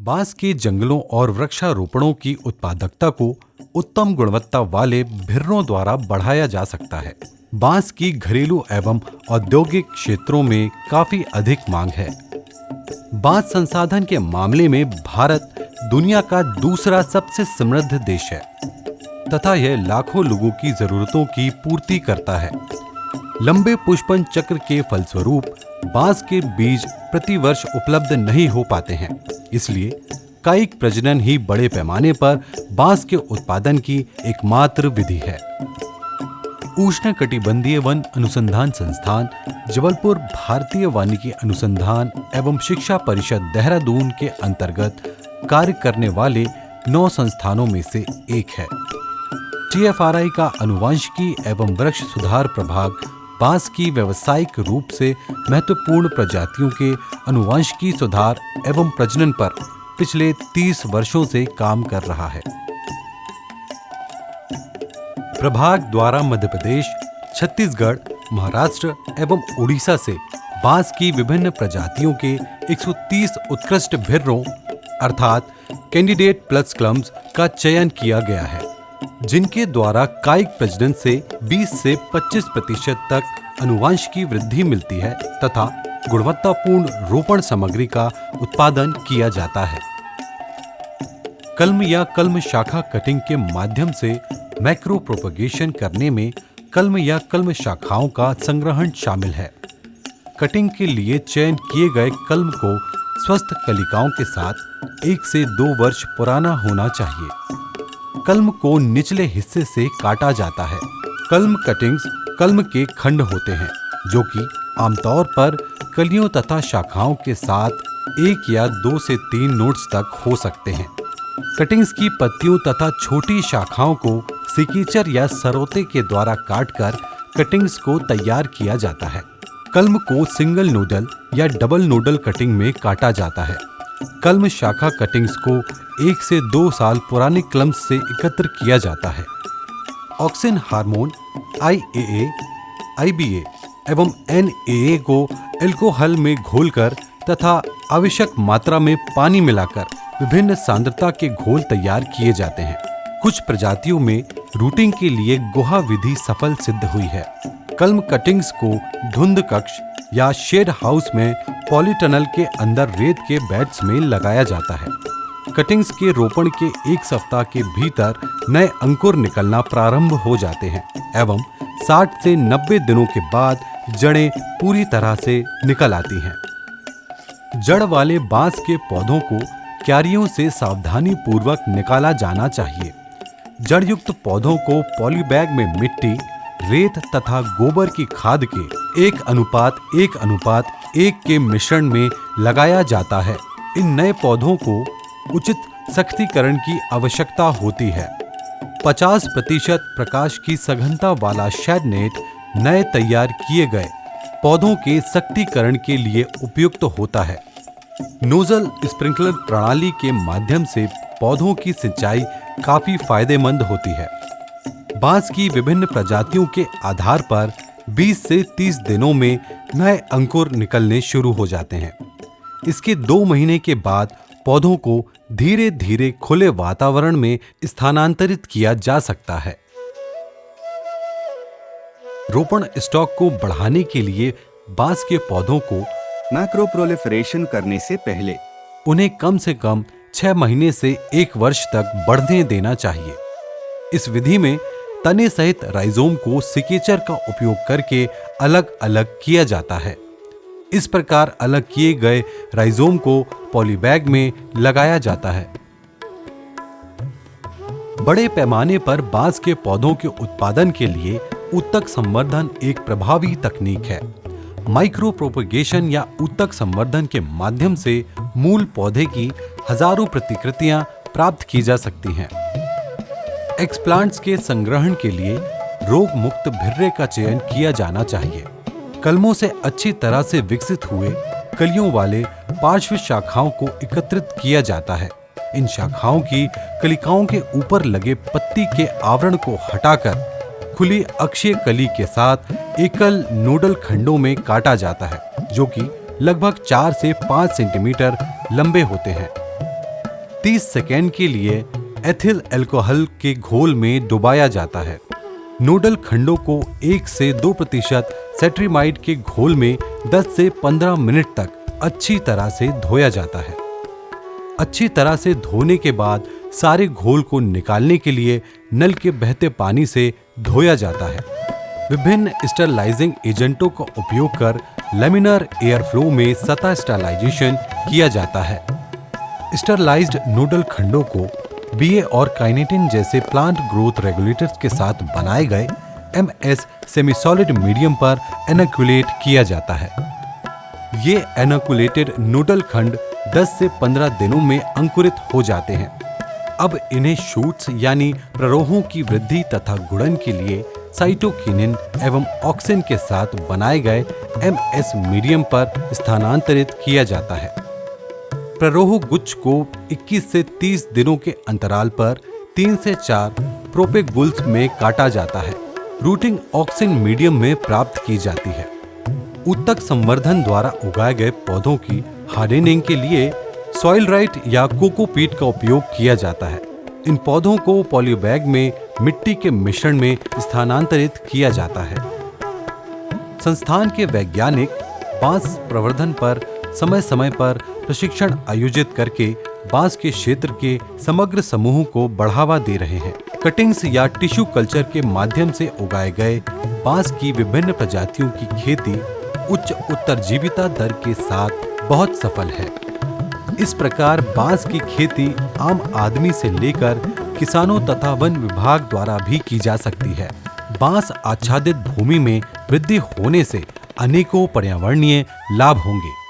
बांस के जंगलों और वृक्षारोपणों की उत्पादकता को उत्तम गुणवत्ता वाले भिर्रों द्वारा बढ़ाया जा सकता है। बांस की घरेलू एवं औद्योगिक क्षेत्रों में काफी अधिक मांग है। बांस संसाधन के मामले में भारत दुनिया का दूसरा सबसे समृद्ध देश है तथा यह लाखों लोगों की जरूरतों की पूर्ति करता है। लंबे पुष्पन चक्र के फलस्वरूप बांस के बीज प्रतिवर्ष उपलब्ध नहीं हो पाते हैं, इसलिए कायिक प्रजनन ही बड़े पैमाने पर बांस के उत्पादन की एकमात्र विधि है। उष्णकटिबंधीय वन अनुसंधान संस्थान जबलपुर भारतीय वानिकी अनुसंधान एवं शिक्षा परिषद देहरादून के अंतर्गत कार्य करने वाले 9 संस्थानों में से एक है। TFRI का आनुवंशिकी एवं वृक्ष सुधार प्रभाग बांस की व्यावसायिक रूप से महत्वपूर्ण प्रजातियों के आनुवंशिकी सुधार एवं प्रजनन पर पिछले 30 वर्षों से काम कर रहा है। प्रभाग द्वारा मध्य प्रदेश, छत्तीसगढ़, महाराष्ट्र एवं उड़ीसा से बांस की विभिन्न प्रजातियों के 130 उत्कृष्ट भिर्रों अर्थात कैंडिडेट प्लस क्लम्स का चयन किया गया है, जिनके द्वारा कायिक प्रजनन से 20 से 25% तक आनुवंशिकी वृद्धि मिलती है तथा गुणवत्तापूर्ण रोपण सामग्री का उत्पादन किया जाता है। कलम या कलम शाखा कटिंग के माध्यम से मैक्रो प्रोपगेशन करने में कलम या कलम शाखाओं का संग्रहण शामिल है। कटिंग के लिए चयन किए गए कलम को स्वस्थ कलिकाओं के साथ 1 से 2 वर्ष पुराना होना चाहिए। कलम को निचले हिस्से से काटा जाता है। कलम कटिंग्स कलम के खंड होते हैं, जो कि आमतौर पर कलियों तथा शाखाओं के साथ 1 या 2 से 3 नोड्स तक हो सकते हैं। कटिंग्स की पत्तियों तथा छोटी शाखाओं को सिकीचर या सरोते के द्वारा काटकर कटिंग्स को तैयार किया जाता है। कलम को सिंगल नोडल या डबल नोडल कटिंग में काटा जाता है। कलम शाखा कटिंग्स को 1 से 2 साल पुराने कलम्स से एकत्र किया जाता है। ऑक्सिन हार्मोन IAA, IBA एवं NAA को अल्कोहल में घोलकर तथा आवश्यक मात्रा में पानी मिलाकर विभिन्न सांद्रता के घोल तैयार किए जाते हैं। कुछ प्रजातियों में रूटिंग के लिए गुहा विधि सफल सिद्ध हुई है। कलम कटिंग्स को धुंध कक्ष या शेड हाउस में पॉलीटनल के अंदर रेत के बेड्स में लगाया जाता है। कटिंग्स के रोपण के 1 सप्ताह के भीतर नए अंकुर निकलना प्रारंभ हो जाते हैं एवं 60 से 90 दिनों के बाद जड़ें पूरी तरह से निकल आती हैं। जड़ वाले बांस के पौधों को क्यारियों से सावधानी पूर्वक निकाला जाना चाहिए। जड़युक्त पौधों को पॉलीबैग में मिट्टी, रेत तथा गोबर की खाद के 1:1:1 के मिश्रण में लगाया जाता है। इन नए पौधों को उचित सख्तीकरण की आवश्यकता होती है। 50% प्रकाश की सघनता वाला शेड नेट नए तैयार किए गए पौधों के सख्तीकरण के लिए उपयुक्त होता है। नोजल स्प्रिंकलर प्रणाली के माध्यम से पौधों की सिंचाई काफी फायदेमंद होती है। बांस की विभिन्न प्रजातियों के आधार पर 20 से 30 दिनों में नए अंकुर निकलने शुरू हो जाते हैं। इसके 2 महीने के बाद पौधों को धीरे धीरे खुले वातावरण में स्थानांतरित किया जा सकता है। रोपण स्टॉक को बढ़ाने के लिए बांस के पौधों को मैक्रो प्रोलिफरेशन करने से पहले उन्हें कम से कम 6 महीने से 1 वर्ष तक बढ़ने देना चाहिए। इस विधि में तने सहित राइजोम को सिकेचर का उपयोग करके अलग अलग किया जाता है। इस प्रकार अलग किए गए राइजोम को पॉलीबैग में लगाया जाता है। बड़े पैमाने पर बांस के पौधों के उत्पादन के लिए ऊतक संवर्धन एक प्रभावी तकनीक है। माइक्रो प्रोपगेशन या ऊतक संवर्धन के माध्यम से मूल पौधे की हजारों प्रतिकृतियां प्राप्त की जा सकती हैं। एक्सप्लांट्स के संग्रहण के लिए रोग मुक्त भिर्रे का चयन किया जाना चाहिए। कलमों से अच्छी तरह से विकसित हुए कलियों वाले पार्श्व शाखाओं को एकत्रित किया जाता है। इन शाखाओं की कलिकाओं के ऊपर लगे पत्ती के आवरण को हटाकर खुली अक्षीय कली के साथ एकल नोडल खंडों में काटा जाता है, जो कि लगभग 4 से 5 सेंटीमीटर लंबे होते हैं। 30 सेकेंड के लिए एथिल अल्कोहल के घोल में डुबाया जाता है। नोडल खंडों को 1 से 2% सेट्रीमाइड के घोल में 10 से 15 मिनट तक अच्छी तरह से धोया जाता है। अच्छी तरह से धोने के बाद सारे घोल को निकालने के लिए नल के बहते पानी से धोया जाता है। विभिन्न स्टरलाइजिंग एजेंटों का उपयोग कर लेमिनर एयर फ्लो में सतह स्टरलाइजेशन किया जाता है। स्टरलाइज्ड नोडल खंडों को बीए और काइनेटिन जैसे प्लांट ग्रोथ रेगुलेटर्स के साथ बनाए गए MS सेमी सॉलिड मीडियम पर एनोकुलेट किया जाता है। ये एनोकुलेटेड नोडल खंड 10 से 15 दिनों में अंकुरित हो जाते हैं। अब इन्हें शूट्स यानी प्ररोहों की वृद्धि तथा गुणन के लिए साइटोकिनिन एवं ऑक्सिन के साथ बनाए गए MS मीडियम पर स्थानांतरित किया जाता है। प्ररोह गुच्छ को 21 से 30 दिनों के अंतराल पर 3 से 4 प्रोपेगुल्स में काटा जाता है। रूटिंग ऑक्सिन मीडियम में प्राप्त की जाती है। ऊतक संवर्धन द्वारा उगाए गए पौधों की हार्डनिंग के लिए सॉइल राइट या कोकोपीट का उपयोग किया जाता है। इन पौधों को पॉलीबैग में मिट्टी के मिश्रण में स्थानांतरित किया जाता है। संस्थान के वैज्ञानिक बांस प्रवर्धन पर समय समय पर प्रशिक्षण आयोजित करके बांस के क्षेत्र के समग्र समूह को बढ़ावा दे रहे हैं। कटिंग्स या टिश्यू कल्चर के माध्यम से उगाए गए बांस की विभिन्न प्रजातियों की खेती उच्च उत्तरजीविता दर के साथ बहुत सफल है। इस प्रकार बांस की खेती आम आदमी से लेकर किसानों तथा वन विभाग द्वारा भी की जा सकती है। बांस आच्छादित भूमि में वृद्धि होने से अनेकों पर्यावरणीय लाभ होंगे।